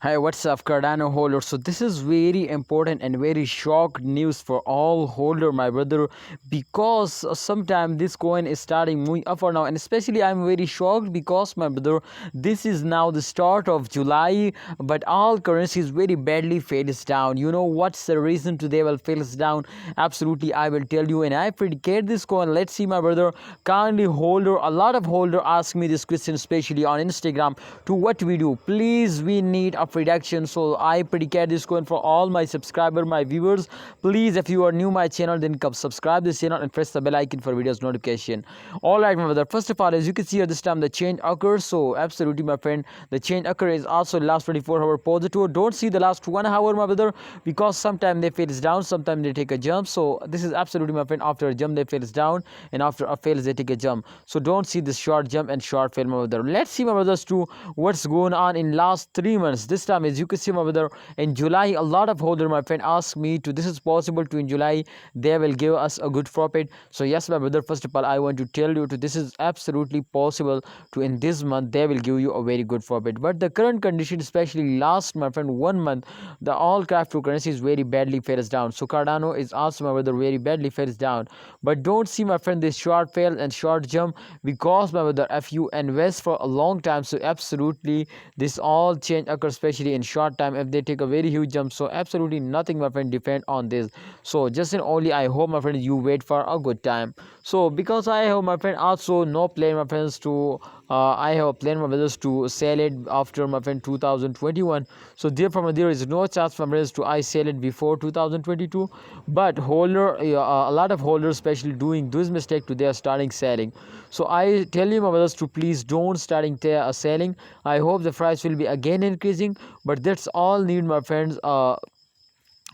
Hi, what's up, Cardano holders? So this is very important and very shock news for all holder, my brother, because sometime this coin is starting moving up for now, and especially I'm very shocked because, my brother, this is now the start of July, but all currencies very badly fails down. You know what's the reason today will fails down? Absolutely, I will tell you, and I predicate this coin. Let's see, my brother. Kindly holder, a lot of holder ask me this question, especially on Instagram. To what we do? Please, we need a prediction. So I predicate this coin for all my subscriber, my viewers. Please, if you are new my channel, then come subscribe this channel and press the bell icon for videos notification. All right, my brother. First of all, as you can see here, this time the change occurs. So absolutely, my friend, the change occurs is also last 24-hour positive. Don't see the last 1 hour, my brother, because sometimes they fails down, sometimes they take a jump. So this is absolutely, my friend, after a jump they fails down, and after a fails they take a jump. So don't see this short jump and short fail, my brother. Let's see, my brothers, to what's going on in last 3 months. This time, as you can see, my brother, in July, a lot of holder, my friend, asked me to this is possible to in July they will give us a good profit. So yes, my brother, first of all, I want to tell you to this is absolutely possible to in this month they will give you a very good profit. But the current condition, especially last, my friend, 1 month, the all cryptocurrency is very badly fails down. So Cardano is also, my brother, very badly fails down. But don't see, my friend, this short fail and short jump, because, my brother, if you invest for a long time, so absolutely this all change occurs, especially in short time if they take a very huge jump. So absolutely nothing, my friend, depend on this. So just and only I hope, my friend, you wait for a good time. So because I have, my friend, also no plan, my friends, to I have a plan, my brothers, to sell it after, my friend, 2021. So therefore, there is no chance, my brothers, to I sell it before 2022. But holder, a lot of holders, especially doing this mistake, to they are starting selling. So I tell you, my brothers, to please don't starting selling. I hope the price will be again increasing, but that's all need, my friends.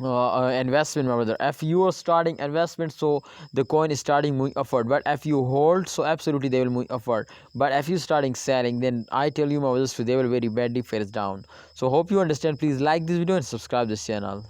Investment, my brother. If you are starting investment, so the coin is starting moving upward. But if you hold, so absolutely they will move upward. But if you starting selling, then I tell you, my brothers, they will very badly face down. So hope you understand. Please like this video and subscribe this channel.